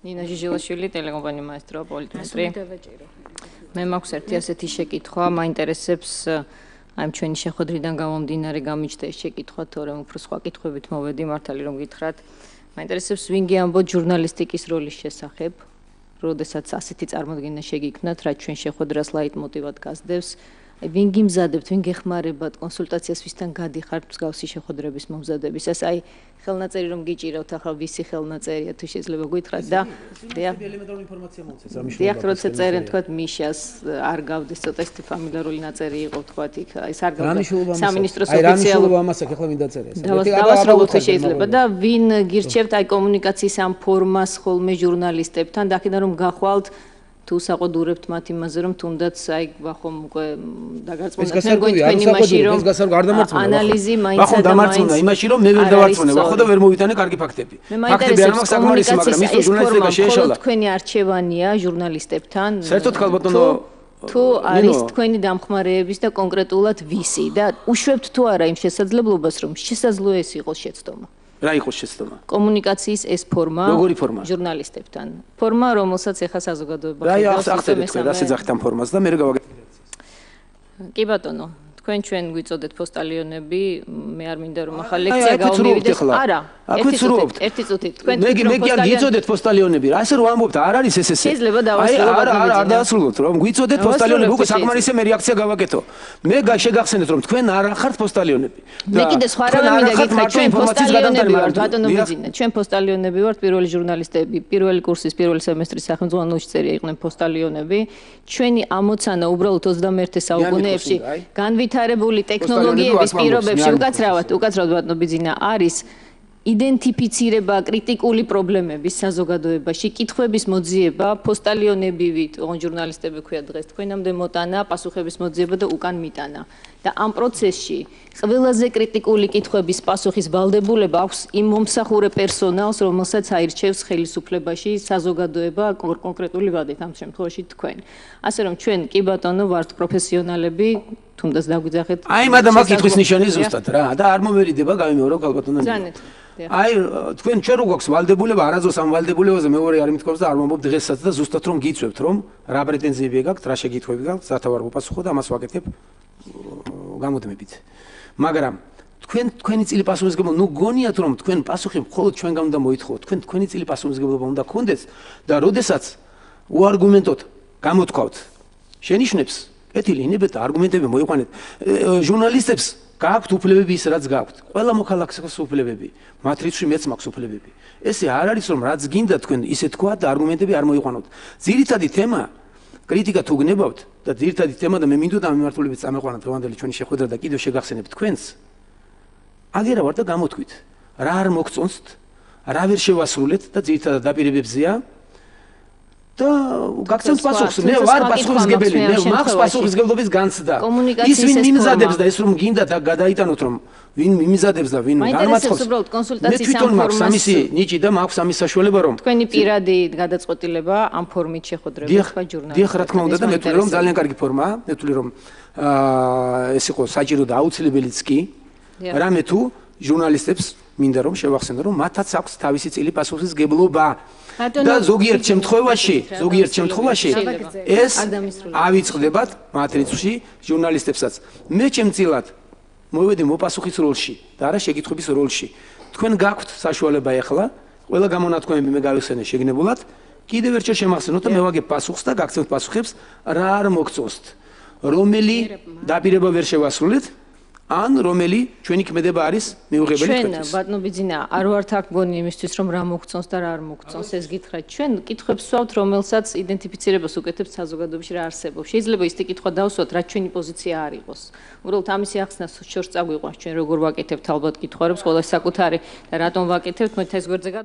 ნინა ჟიჟილაშვილი, ტელეკომპანია მაესტრო, პოლიტმეტრი. მე მაქვს ერთი ასეთი შეკითხვა, მაინტერესებს აი ჩვენი შეხვედრიდან გამომდინარე გამიჩნდა ეს შეკითხვა, თორემ უფრო სხვა კითხვებით მოვედი, მართალი რომ გითხრათ. მაინტერესებს ვინ გიამბოთ ჟურნალისტიკის როლის შესახებ, როდესაც ასეთი წარმოდგენა შეგიქმნათ, რაც ჩვენ შეხვედრას ლაიტმოტივად გასდევს. ვინ გიმზადებთ, ვინ გეხმარებათ კონსულტაციას, ვისთან გადიხართ მსგავსი შეხვედრების მომზადებისას? აი ხელნაწერი რომ გიჭირავთ, ახლა ვისი ხელნაწერია თუ შეიძლება გითხრათ და ელემენტარული ინფორმაცია მოვცეთ, რა მნიშვნელობა. დიახ, როცა წერენ თქვათ მიშას არ გავდეს ცოტა ისეთი ფამილიარული ნაწერი იყო თქვათ იქ, ის არ გავდა სამინისტროს ოფიციალურ. აი რა მნიშვნელობა ამას აქვს, ახლა ვინ დაწერა ეს? დავასრულოთ შეიძლება და ვინ გირჩევთ აი კომუნიკაციის ამ ფორმას ხოლმე ჟურნალისტებთან და აქედან რომ გახვალთ თუ საყოდურებთ მათ იმაზე რომ თუნდაც აი ვახომ უკვე დაგარწმუნდათ მე თქვენ იმაში რომ ანალიზი მაინცადამაინც დამარწმუნა იმაში რომ მე ვერ დავარწმუნე ვახო და ვერ მოვიტანე კარგი ფაქტები ფაქტები არ მაქვს საკმარისი მაგრამ ის ჟურნალისტიკა შეეშალა თქვენი არჩევანია ჟურნალისტებთან საერთოდ ხალბატონო თუ არის თქვენი დამხმარეების და კონკრეტულად ვისი და უშვებთ თუ არა იმ შესაძლებლობას რომ შესაძლოა ეს იყოს შეცდომა რა იყოს შეცდომა? კომუნიკაციის ეს ფორმა როგორი ფორმა? ჟურნალისტებთან. ფორმა, რომელსაც ახლა საზოგადოება ხედავს. რა ახსენეთ თქვენ, რა შეძახით ამ ფორმას და მე რა გავაკეთებ? კი ბატონო, თქვენ ჩვენ გვიწოდეთ პოსტალიონები, მე არ მინდა რომ ახლა ლექცია გავმივიდეს. არა, ერთი წუთით. თქვენ მე კი არ გიწოდეთ პოსტალიონები, რა ესე რომ ამბობთ, არ არის ეს ესე. შეიძლება დავასრულოთ. არ დავასრულოთ, რომ გვიწოდეთ პოსტალიონები, უკვე საკმარისია მე რეაქცია გავაკეთო. მე შეგახსენეთ რომ თქვენ არ ახართ პოსტალიონები. მე კიდე სხვა რამე მინდა გითხრათ, ჩვენ პოსტალიონები ვართ, ბატონო ბიძინა, ჩვენ პოსტალიონები ვართ, პირველი ჟურნალისტები, პირველი კურსის, პირველი სემესტრის სახელმძღვანელო ნოშწერია იყვნენ პოსტალიონები. ჩვენი ამოცანა უბრალოდ 21 საუკუნეებში განვითარებული ტექნოლოგიების პირობებში უკაცრავად ბატონო ბიძინა არის იდენტიფიცირება კრიტიკული პრობლემების საზოგადოებაში, კითხვების მოძიება, პოსტალიონებივით, ოღონდ ჟურნალისტები ქვია დღეს თქვენამდე მოტანა, პასუხების მოძიება და უკან მიტანა. და ამ პროცესში ყველაზე კრიტიკული კითხვების პასუხის ვალდებულება აქვს იმ მომსახურე პერსონალს, რომელსაც აირჩევს ხელისუფლებაში საზოგადოება კონკრეტული ვადით, ამ შემთხვევაში თქვენ. ასე რომ ჩვენ კი ბატონო ვართ პროფესიონალები, თუნდაც დაგვიძახეთ. აი, მაგრამ აქ კითხვის ნიშანი ზუსტად რა და არ მომერიდება გამიმეორო ალბათონა. აი, თქვენ ჩვენ რო გვაქვს ვალდებულება, არაზოს ამ ვალდებულებაზე მეორე არ მithქვავს და არ მომბობ დღესაც და ზუსტად რომ გიწევთ, რომ რა პრეტენზიები გაქვთ, რა შეკითხვები გაქვთ, სათავარ მოპასუხო და ამას ვაკეთებ გამოდმებით. მაგრამ თქვენი წილი პასუხისმგებლობა, ნუ გონიათ რომ თქვენ პასუხი მხოლოდ ჩვენგან უნდა მოითხოვოთ, თქვენი წილი პასუხისმგებლობა უნდა გქონდეს და როდესაც უარგუმენტოდ გამოთქვათ შენიშვნებს, კეთილი ინებეთ და არგუმენტები მოიყვანეთ ჟურნალისტებს გააქვთ უფლებები ის რაც გააქვთ. ყველა მოქალაქეს უფლებები, მათ რიცხვი მეც მაქვს უფლებები. ესე არ არის რომ რაც გინდა თქვენ ისე თქვა და არგუმენტები არ მოიყვანოთ. ძირითადი თემა კრიტიკა თუ გნებავთ და ძირითადი თემა და მე მინდოდა მიმართულებით წამეყვანათ დღევანდელი ჩვენი შეხვედრა და კიდევ შეგახსენებთ თქვენს. აგერა ვარ და გამოთქვით. რა არ მოგწონთ, რა ვერ შევასრულეთ და ძირითადად დაპირებებზეა და გაგცემთ პასუხს. მე ვარ პასუხისმგებელი, მე მაქვს პასუხისმგებლობის განცდა. ის ვინ მიმზადებს და ეს რომ გინდათ გადაიტანოთ რომ ვინ მიმზადებს და ვინ გამაცხობს. მე თვითონ მაქვს ამისი ნიჭი და მაქვს ამის საშუალება რომ თქვენი პირადი გადაწყვეტილება ამ ფორმით შეხვედრების სხვა ჟურნალისტებთან. დიახ, რა თქმა უნდა და მე თვლი რომ ძალიან კარგი ფორმაა. მე თვლი რომ ეს იყო საჭირო და აუცილებელიც კი. რამე თუ ჟურნალისტებს მინდა რომ შევახსენო რომ მათაც აქვს თავისი წილი პასუხისმგებლობა. და ზოგიერთ შემთხვევაში ეს ავიწყდებათ მათ რიცხვში ჟურნალისტებსაც. მე ჩემწილად მოვედი მოპასუხის როლში და არა შეკითხების როლში. თქვენ გაქვთ საშუალება ახლა ყველა გამონათქვამები მე გავიხსენე შეგნებულად, კიდევ ერთხელ შემახსენოთ და მე ვაგებ პასუხს და გაგცემთ პასუხებს რა არ მოგწონთ. რომელი დაპირება ვერ შევასრულეთ ან რომელი ჩვენი ქმედება არის მიუღებელი თქვენთვის. ჩვენ ბატონო ბიძინა არ ვართ აქ გონი იმისთვის რომ რა მოგწონს და რა არ მოგწონს ეს გითხრათ. ჩვენ კითხვებს ვსვავთ რომელსაც იდენტიფიცირებას უკეთებთ საზოგადოებაში რა არსებობს. შეიძლება ისეთი კითხვა დავსვათ რა ჩვენი პოზიცია არ იყოს. უბრალოდ ამისი ახსნა შორს წაგვიყვანს ჩვენ როგორ ვაკეთებთ ალბათ კითხვებს, ყველა საკუთარი და რატომ ვაკეთებთ მე ეს გვერდზე